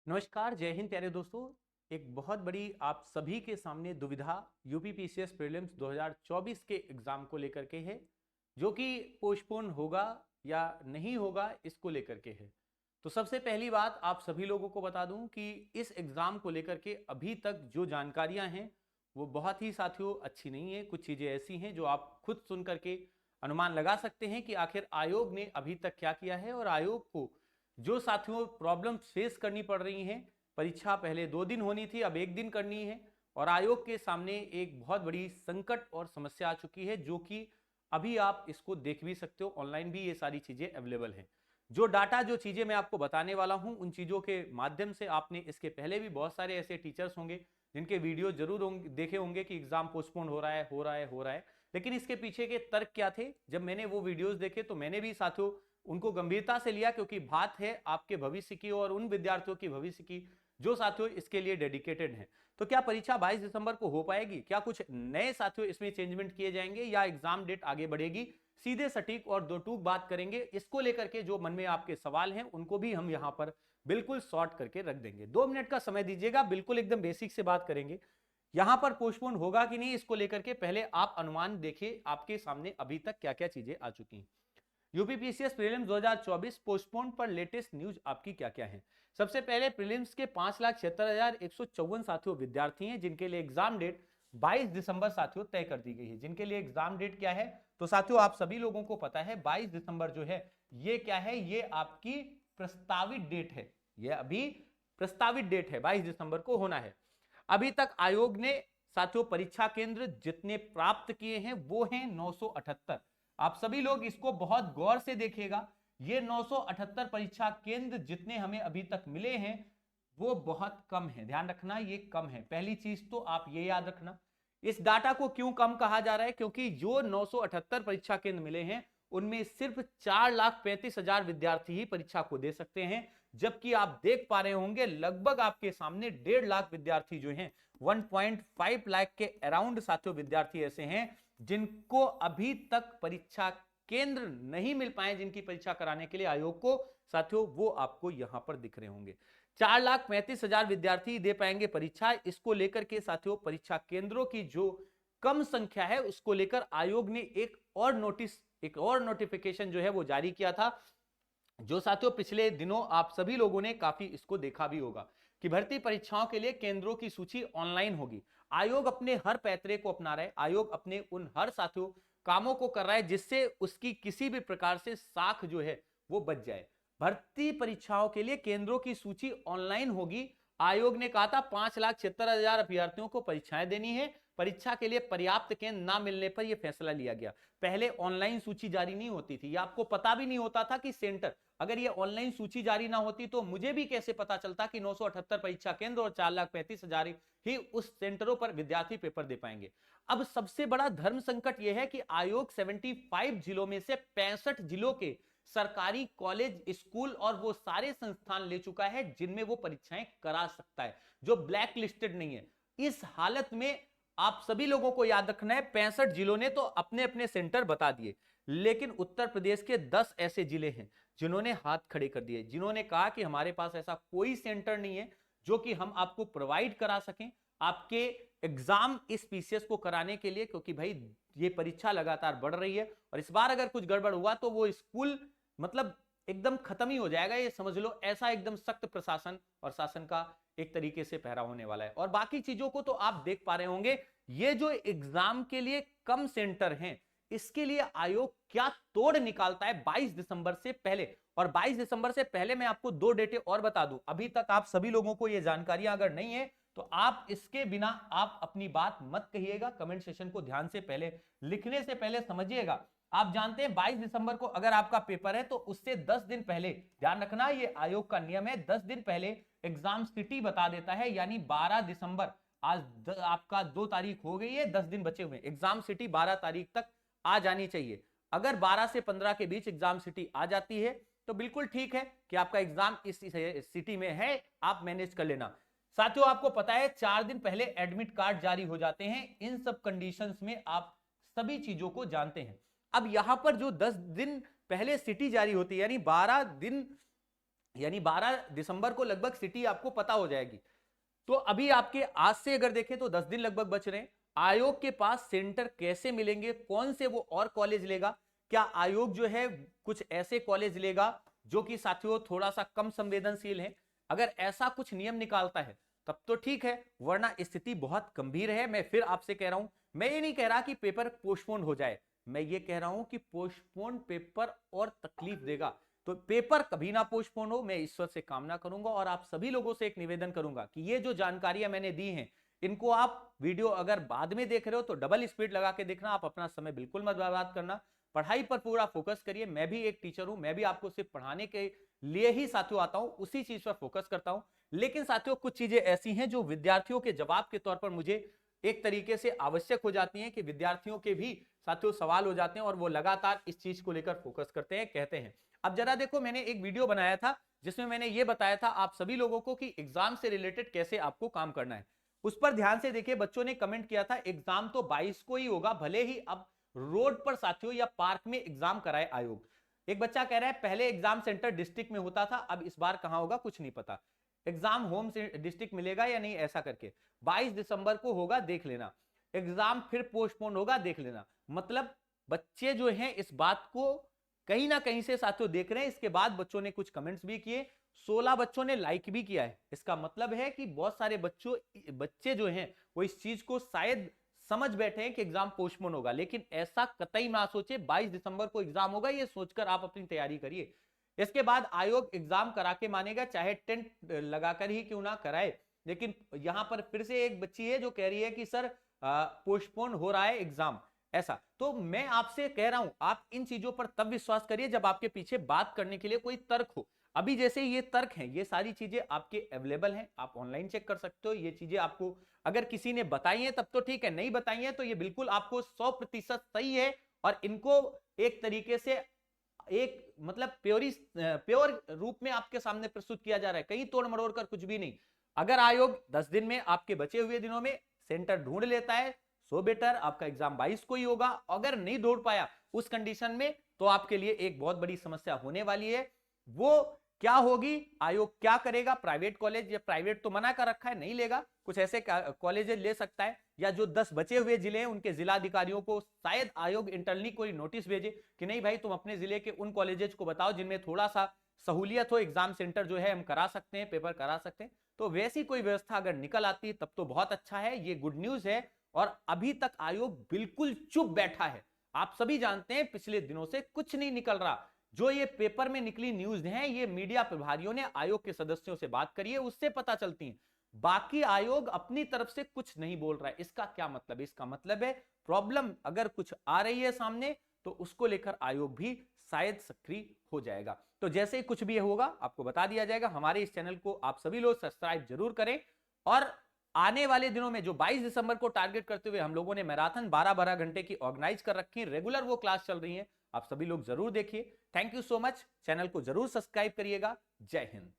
नमस्कार, जय हिंद प्यारे दोस्तों। एक बहुत बड़ी आप सभी के सामने दुविधा यूपी पीसीएस प्रीलिम्स 2024 के एग्जाम को लेकर के है, जो कि पोस्टपोन होगा या नहीं होगा इसको लेकर के है। तो सबसे पहली बात आप सभी लोगों को बता दूं कि इस एग्जाम को लेकर के अभी तक जो जानकारियां हैं वो बहुत ही साथियों अच्छी नहीं है। कुछ चीजें ऐसी हैं जो आप खुद सुन करके अनुमान लगा सकते हैं कि आखिर आयोग ने अभी तक क्या किया है, और आयोग को जो साथियों प्रॉब्लम फेस करनी पड़ रही हैं। परीक्षा पहले 2 दिन होनी थी, अब 1 दिन करनी है, और आयोग के सामने एक बहुत बड़ी संकट और समस्या आ चुकी है, जो कि अभी आप इसको देख भी सकते हो। ऑनलाइन भी ये सारी चीजें अवेलेबल हैं। जो डाटा, जो चीजें मैं आपको बताने वाला हूं, उन चीजों के माध्यम से आपने इसके पहले भी बहुत सारे ऐसे टीचर्स होंगे जिनके वीडियो जरूर देखे होंगे कि एग्जाम पोस्टपोन हो रहा है, हो रहा है, हो रहा है। लेकिन इसके पीछे के तर्क क्या थे, जब मैंने वो वीडियोस देखे तो मैंने भी साथियों उनको गंभीरता से लिया, क्योंकि बात है आपके भविष्य की और उन विद्यार्थियों की भविष्य की जो साथियों इसके लिए डेडिकेटेड हैं। तो क्या परीक्षा 22 दिसंबर को हो पाएगी? क्या कुछ नए साथियों इसमें चेंजमेंट किए जाएंगे या एग्जाम डेट आगे बढ़ेगी? सीधे सटीक और दो टूक बात करेंगे इसको लेकर के। जो मन में आपके सवाल हैं उनको भी हम यहां पर बिल्कुल सॉर्ट करके रख देंगे। 2 मिनट का समय दीजिएगा, बिल्कुल एकदम बेसिक से बात करेंगे। यहां पर पोस्टपोन होगा कि नहीं इसको लेकर के पहले आप अनुमान देखिए, आपके सामने अभी तक क्या क्या चीजें आ चुकी हैं। यूपीपीसीएस प्रीलिम्स 2024 पोस्टपोन पर लेटेस्ट न्यूज आपकी क्या क्या है। सबसे पहले प्रीलिम्स के 5,76,154 साथियों विद्यार्थी हैं जिनके लिए एग्जाम डेट 22 दिसंबर साथियों तय कर दी गई है। जिनके लिए एग्जाम डेट क्या है, तो साथियों आप सभी लोगों को पता है 22 दिसंबर जो है ये क्या है, ये आपकी प्रस्तावित डेट है। ये अभी प्रस्तावित डेट है, 22 दिसंबर को होना है। अभी तक आयोग ने साथियों परीक्षा केंद्र जितने प्राप्त किए हैं वो हैं 978। आप सभी लोग इसको बहुत गौर से देखिएगा। ये 978 परीक्षा केंद्र जितने हमें अभी तक मिले हैं वो बहुत कम है। ध्यान रखना, ये कम है। पहली चीज तो आप ये याद रखना। इस डाटा को क्यों कम कहा जा रहा है, क्योंकि जो 978 परीक्षा केंद्र मिले हैं उनमें सिर्फ 4,35,000 विद्यार्थी ही परीक्षा को दे सकते हैं। जबकि आप देख पा रहे होंगे लगभग आपके सामने 1.5 लाख विद्यार्थी जो हैं, 1.5 लाख के अराउंड साथियों विद्यार्थी ऐसे हैं जिनको अभी तक परीक्षा केंद्र नहीं मिल पाए, जिनकी परीक्षा कराने के लिए आयोग को साथियों वो आपको यहां पर दिख रहे होंगे। 4,35,000 विद्यार्थी दे पाएंगे परीक्षा। इसको लेकर के साथियों परीक्षा केंद्रों की जो कम संख्या है उसको लेकर आयोग ने एक और नोटिस, एक और नोटिफिकेशन जो है वो जारी किया था, जो साथियों पिछले दिनों आप सभी लोगों ने काफी इसको देखा भी होगा कि भर्ती परीक्षाओं के लिए केंद्रों की सूची ऑनलाइन होगी। आयोग अपने हर पैतरे को अपना रहा है, आयोग अपने उन हर साथियों कामों को कर रहा है जिससे उसकी किसी भी प्रकार से साख जो है वो बच जाए। भर्ती परीक्षाओं के लिए केंद्रों की सूची ऑनलाइन होगी। आयोग ने कहा था 5,76,000 अभ्यर्थियों को परीक्षाएं देनी है। परीक्षा के लिए पर्याप्त केंद्र ना मिलने पर यह फैसला लिया गया। पहले ऑनलाइन सूची जारी नहीं होती थी, या आपको पता भी नहीं होता था कि सेंटर, अगर ये ऑनलाइन सूची जारी ना होती तो मुझे भी कैसे पता चलता कि 978 परीक्षा केंद्र और 4,35,000 ही उस सेंटरों पर विद्यार्थी पेपर दे पाएंगे। अब सबसे बड़ा धर्म संकट यह है कि आयोग 75 जिलों में से 65 जिलों के सरकारी कॉलेज, स्कूल और वो सारे संस्थान ले चुका है जिनमें वो परीक्षाएं करा सकता है, जो ब्लैक लिस्टेड नहीं है। इस हालत में आप सभी लोगों को याद रखना है 65 जिलों ने तो अपने अपने सेंटर बता दिए, लेकिन उत्तर प्रदेश के 10 ऐसे जिले हैं जिन्होंने हाथ खड़े कर दिए, जिन्होंने कहा कि हमारे पास ऐसा कोई सेंटर नहीं है जो कि हम आपको प्रोवाइड करा सकें आपके एग्जाम इस पीसीएस को कराने के लिए, क्योंकि भाई ये परीक्षा लगातार बढ़ रही है और इस बार अगर कुछ गड़बड़ हुआ तो वो स्कूल मतलब एकदम खत्म ही हो जाएगा, ये समझ लो। ऐसा एकदम सख्त प्रशासन और शासन का एक तरीके से पहरा होने वाला है। और बाकी चीजों को तो आप देख पा रहे होंगे। ये जो एग्जाम के लिए कम सेंटर हैं इसके लिए आयोग क्या तोड़ निकालता है 22 दिसंबर से पहले। और 22 दिसंबर से पहले मैं आपको 2 डेटें और बता दूं, अभी तक आप सभी लोगों को ये जानकारियां अगर नहीं है तो आप इसके बिना आप अपनी बात मत कहिएगा। कमेंट सेशन को ध्यान से पहले लिखने से पहले समझिएगा। आप जानते हैं 22 दिसंबर को अगर आपका पेपर है तो उससे 10 दिन पहले, ध्यान रखना ये आयोग का नियम है, 10 दिन पहले एग्जाम सिटी बता देता है। यानी 12 दिसंबर, आज आपका 2 तारीख हो गई है, 10 दिन बचे हुए, एग्जाम सिटी 12 तारीख तक आ जानी चाहिए। अगर 12 से 15 के बीच एग्जाम सिटी आ जाती है तो बिल्कुल ठीक है कि आपका एग्जाम इस सिटी में है, आप मैनेज कर लेना। साथियों आपको पता है 4 दिन पहले एडमिट कार्ड जारी हो जाते हैं। इन सब कंडीशंस में आप सभी चीजों को जानते हैं। अब यहां पर जो 10 दिन पहले सिटी जारी होती है, यानी 12 दिन यानी 12 दिसंबर को लगभग सिटी आपको पता हो जाएगी। तो अभी आपके आज से अगर देखें तो 10 दिन लगभग बच रहे हैं। आयोग के पास सेंटर कैसे मिलेंगे, कौन से वो और कॉलेज लेगा, क्या आयोग जो है कुछ ऐसे कॉलेज लेगा जो कि साथियों थोड़ा सा कम संवेदनशील है? अगर ऐसा कुछ नियम निकालता है तब तो ठीक है, वरना स्थिति बहुत गंभीर है। मैं फिर आपसे कह रहा हूं, मैं ये नहीं कह रहा कि पेपर पोस्टपोन हो जाए, मैं ये कह रहा हूं कि पोस्टपोन पेपर और तकलीफ देगा। तो पेपर कभी ना पोस्टपोन हो, मैं ईश्वर से कामना करूंगा और आप सभी लोगों से एक निवेदन करूंगा कि ये जो जानकारियां मैंने दी हैं इनको आप वीडियो अगर बाद में देख रहे हो तो डबल स्पीड लगा के देखना, आप अपना समय बिल्कुल मत बर्बाद करना, पढ़ाई पर पूरा फोकस करिए। मैं भी एक टीचर हूं, मैं भी आपको सिर्फ पढ़ाने के लिए ही साथियों आता हूं, उसी चीज पर फोकस करता हूं। लेकिन साथियों कुछ चीजें ऐसी हैं जो विद्यार्थियों के जवाब के तौर पर मुझे एक तरीके से आवश्यक हो जाती हैं कि विद्यार्थियों के भी साथियों सवाल हो जाते हैं और वो लगातार इस चीज को लेकर फोकस करते हैं, कहते हैं। अब जरा देखो, मैंने एक वीडियो बनाया था जिसमें मैंने ये बताया था आप सभी लोगों को कि एग्जाम से रिलेटेड कैसे आपको काम करना है। उस पर ध्यान से देखिए, बच्चों ने कमेंट किया था एग्जाम तो 22 को ही होगा, भले ही अब रोड पर साथियों या पार्क में एग्जाम कराए आयोग। एक बच्चा कह रहा है पहले एग्जाम सेंटर डिस्ट्रिक्ट में होता था, अब इस बार कहां होगा कुछ नहीं पता, एग्जाम होम से डिस्ट्रिक्ट मिलेगा या नहीं, ऐसा करके 22 दिसंबर को होगा देख लेना, एग्जाम फिर पोस्टपोन होगा देख लेना। मतलब बच्चे जो हैं इस बात को कहीं ना कहीं से साथियों देख रहे हैं। इसके बाद बच्चों ने कुछ कमेंट्स भी किए, 16 बच्चों ने लाइक भी किया है। इसका मतलब है कि बहुत सारे बच्चे जो हैं वो इस चीज को शायद समझ बैठे हैं कि एग्जाम पोस्टपोन होगा, लेकिन ऐसा कतई ना सोचे, 22 दिसंबर को एग्जाम होगा ये सोचकर आप अपनी तैयारी करिए। इसके बाद आयोग एग्जाम करा के मानेगा, चाहे टेंट लगाकर ही क्यों ना कराए। लेकिन यहां पर फिर से एक बच्ची है जो कह रही है कि सर पोस्टपोन हो रहा है एग्जाम, ऐसा। तो मैं आपसे कह रहा हूं आप इन चीजों पर तब विश्वास करिए जब आपके पीछे बात करने के लिए कोई तर्क हो। अभी जैसे ये तर्क हैं, ये सारी चीजें आपके अवेलेबल हैं, आप ऑनलाइन चेक कर सकते हो। ये चीजें आपको अगर किसी ने बताई है तब तो ठीक है, नहीं बताई है तो ये बिल्कुल आपको 100% सही है और इनको एक तरीके से एक मतलब प्योर रूप में आपके सामने प्रस्तुत किया जा रहा है, कहीं तोड़ मरोड़ कर कुछ भी नहीं। अगर आयोग 10 दिन में आपके बचे हुए दिनों में सेंटर ढूंढ लेता है सो बेटर, आपका एग्जाम 22 को ही होगा। अगर नहीं ढूंढ पाया उस कंडीशन में तो आपके लिए एक बहुत बड़ी समस्या होने वाली है। वो क्या होगी, आयोग क्या करेगा, प्राइवेट कॉलेज या प्राइवेट तो मना कर रखा है नहीं लेगा, कुछ ऐसे कॉलेज ले सकता है, या जो 10 बचे हुए जिले हैं उनके जिला अधिकारियों को शायद आयोग इंटरनली कोई नोटिस भेजे कि नहीं भाई तुम अपने जिले के उन कॉलेजेस को बताओ जिनमें थोड़ा सा सहूलियत हो, एग्जाम सेंटर जो है हम करा सकते हैं, पेपर करा सकते हैं। तो वैसी कोई व्यवस्था अगर निकल आती है तब तो बहुत अच्छा है, ये गुड न्यूज है। और अभी तक आयोग बिल्कुल चुप बैठा है। आप सभी जानते हैं पिछले दिनों से कुछ नहीं निकल रहा। जो ये पेपर में निकली न्यूज है ये मीडिया प्रभारियों ने आयोग के सदस्यों से बात करी है उससे पता चलती है, बाकी आयोग अपनी तरफ से कुछ नहीं बोल रहा है। इसका क्या मतलब है? इसका मतलब है प्रॉब्लम अगर कुछ आ रही है सामने तो उसको लेकर आयोग भी शायद सक्रिय हो जाएगा। तो जैसे ही कुछ भी होगा आपको बता दिया जाएगा। हमारे इस चैनल को आप सभी लोग सब्सक्राइब जरूर करें और आने वाले दिनों में जो 22 दिसंबर को टारगेट करते हुए हम लोगों ने मैराथन 12-12 घंटे की ऑर्गेनाइज कर रखी है, रेगुलर वो क्लास चल रही है, आप सभी लोग जरूर देखिए। Thank you so much, channel को जरूर सब्सक्राइब करिएगा। जय हिंद।